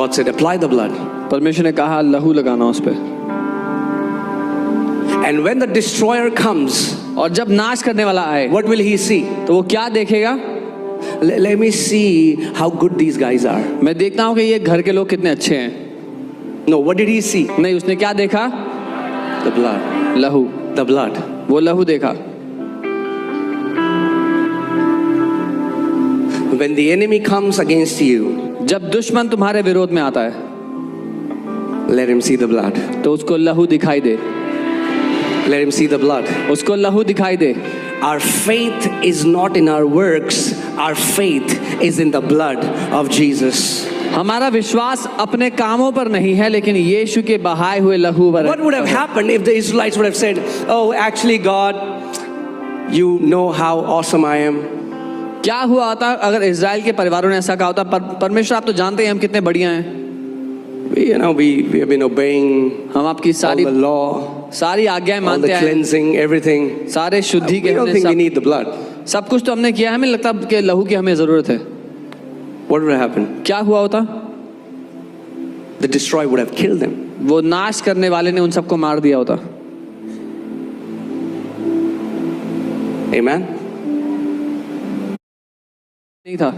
God said, apply the blood. परमेश्वर ने कहा लहू लगाना उस पे। And when the destroyer comes, और जब नाश करने वाला आए, what will he see? तो वो क्या देखेगा? Let me see how good these guys are. मैं देखता हूँ कि ये घर के लोग कितने अच्छे हैं। No, what did he see? नहीं, उसने क्या देखा? The blood. लहू। The blood. वो लहू देखा। When the enemy comes against you, जब दुश्मन तुम्हारे विरोध में आता है, let him see the blood. तो उसको लहू दिखाई दे। Let him see the blood. उसको लहू दिखाई दे। Our faith is not in our works. Our faith is in the blood of Jesus. हमारा विश्वास अपने कामों पर नहीं है, लेकिन यीशु के बहाए हुए लहू पर है। What would have happened if the Israelites would have said, "Oh, actually, God, you know how awesome I am." क्या हुआ होता अगर इजराइल के परिवारों ने ऐसा कहा होता, परमेश्वर आप तो जानते हैं हम कितने बढ़िया हैं। We have been obeying हम आपकी all the law, सारी आज्ञाएं all the मानते हैं, cleansing, everything. सारे शुद्धि We के don't हमने think we need the blood. सब कुछ तो हमने किया है, हमें लगता है कि लहू की हमें जरूरत है। What would have happened? क्या हुआ होता? The destroyer would have killed them. वो नाश करने वाले ने उन सबको मार दिया होता। Amen. नहीं था,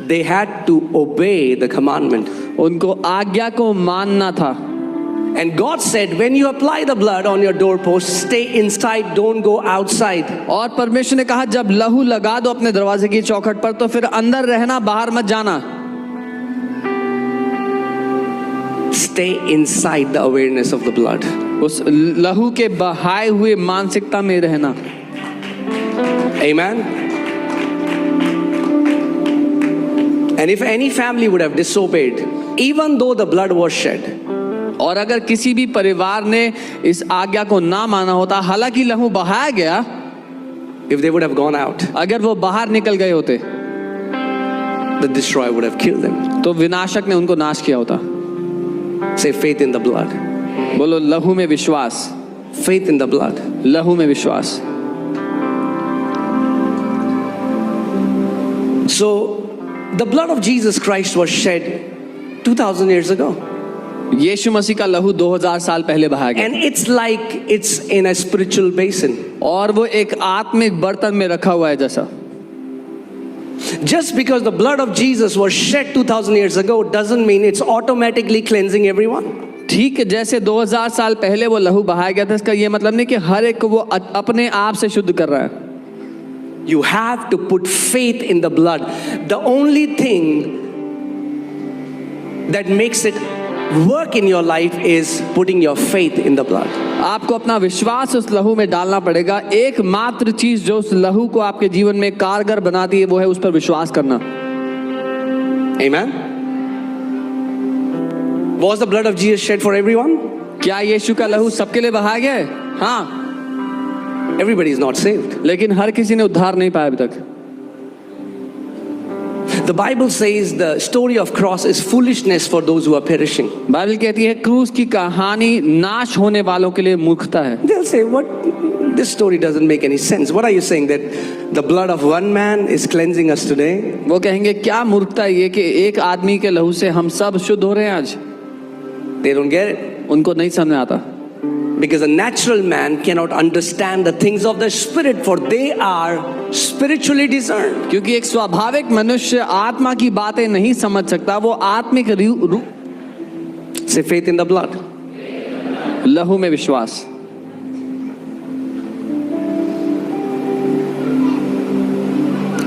They had to obey the commandment. उनको आज्ञा को मानना था। And God said, when you apply the blood on your doorpost, stay inside, don't go outside. और परमेश्वर ने कहा जब लहू लगा दो अपने दरवाजे की चौखट पर, तो फिर अंदर रहना, बाहर मत जाना। Stay inside the awareness of the blood. उस लहू के बहाए हुए मानसिकता में रहना। Amen. And if any family would have disobeyed, even though the blood was shed, और अगर किसी भी परिवार ने इस आज्ञा को ना माना होता, हालांकि लहू बहाया गया, if they would have gone out, अगर वो बाहर निकल गए होते, the destroyer would have killed them. तो विनाशक ने उनको नाश किया होता। Say faith in the blood. बोलो लहू में विश्वास। Faith in the blood. लहू में विश्वास। So, the blood of Jesus Christ was shed 2000 years ago. यीशु मसीह का लहू 2000 साल पहले बहाया गया। And it's like it's in a spiritual basin. और वो एक आत्मिक बर्तन में रखा हुआ है जैसा। Just because the blood of Jesus was shed 2000 years ago doesn't mean it's automatically cleansing everyone. ठीक है, जैसे 2000 साल पहले वो लहू बहाया गया था, इसका ये मतलब नहीं कि हर एक को वो अपने आप से शुद्ध कर रहा है। You have to put faith in the blood. The only thing that makes it work in your life is putting your faith in the blood. आपको अपना विश्वास उस लहू में डालना पड़ेगा। एकमात्र चीज जो उस लहू को आपके जीवन में कारगर बनाती है वो है उस पर विश्वास करना। Amen. Was the blood of Jesus shed for everyone? क्या यीशु का लहू सबके लिए बहाया गया है? हाँ। Everybody is not saved. लेकिन हर किसी ने उद्धार नहीं पाया अभी तक। The Bible says the story of cross is foolishness for those who are perishing. Bible कहती है क्रूस की कहानी नाश होने वालों के लिए मूर्खता है। They'll say, what? This story doesn't make any sense. What are you saying, that the blood of one man is cleansing us today? वो कहेंगे क्या मूर्खता है ये कि एक आदमी के लहू से हम सब शुद्ध हो रहे हैं आज। They don't get it. उनको नहीं समझ में आता। Because a natural man cannot understand the things of the spirit, for they are spiritually discerned. क्योंकि एक स्वाभाविक मनुष्य आत्मा की बातें नहीं समझ सकता, वो आत्मिक Say faith in the blood. लहू में विश्वास।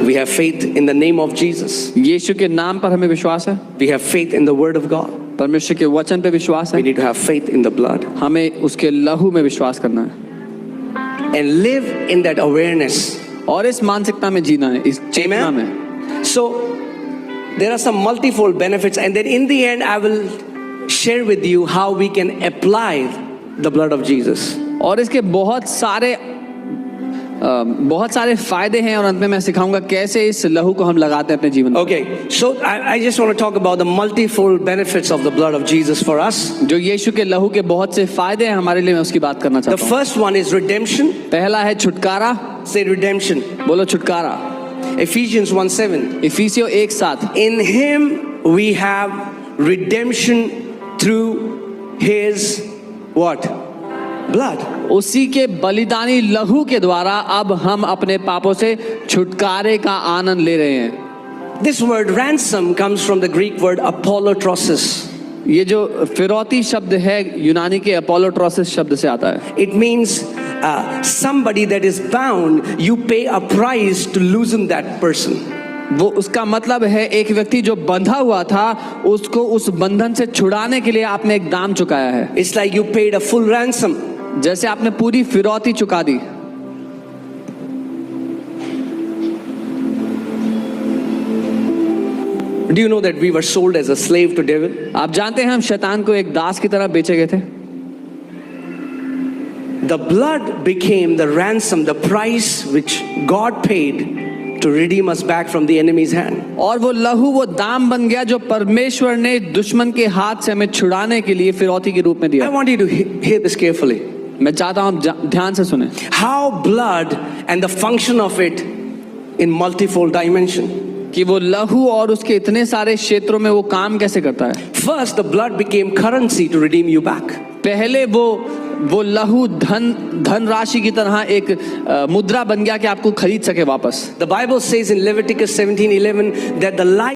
We have faith in the name of Jesus. यीशु के नाम पर हमें विश्वास है। We have faith in the word of God. परमेश्वर के वचन पे विश्वास We है। need to have faith in the blood हमें उसके लहू में विश्वास करना है and live in that awareness. और इस मानसिकता में जीना है, इस चेतना में। So there are some multifold benefits, and then in the end I will share with you how we can apply the blood of Jesus. और इसके बहुत सारे फायदे हैं, और अंत में मैं सिखाऊंगा कैसे इस लहू को हम लगाते हैं अपने जीवन में। Okay, so I just want to talk about the multifold benefits of the blood of Jesus for us. जो यीशु के लहू के बहुत से फायदे हैं हमारे लिए, मैं उसकी बात करना The चाहता हूँ। first one is redemption. पहला है छुटकारा। Say redemption. बोलो छुटकारा। Ephesians 1:7. इफिसियों 1:7। In him we have redemption through his what? Blood. उसी के बलिदानी लहू के द्वारा अब हम अपने पापों से छुटकारे का आनंद ले रहे हैं। This word ransom comes from the Greek word apollotrosis. ये जो फिरौती शब्द है यूनानी के अपोलोट्रोसिस शब्द से आता है। It means somebody that is bound, you pay a price to loosen that person. वो उसका मतलब है एक व्यक्ति जो बंधा हुआ था उसको उस बंधन से छुड़ाने के लिए आपने एक दाम चुकाया है। It's like you paid a full ransom. जैसे आपने पूरी फिरौती चुका दी। Do you know that we were sold as a slave to devil? आप जानते हैं हम शैतान को एक दास की तरह बेचे गए थे। The blood became the ransom, the price which God paid to redeem us back from the enemy's hand. और वो लहू वो दाम बन गया जो परमेश्वर ने दुश्मन के हाथ से हमें छुड़ाने के लिए फिरौती के रूप में I दिया। want you to hear this carefully. मैं चाहता हूं आप ध्यान से सुने How blood and the function of it in multifold dimension. कि वो लहू और उसके इतने सारे क्षेत्रों में वो काम कैसे करता है। First, the blood became currency to redeem you back. पहले वो लहू धन राशि की तरह एक मुद्रा बन गया कि आपको खरीद सके वापस। The Bible says in Leviticus 17:11 that the life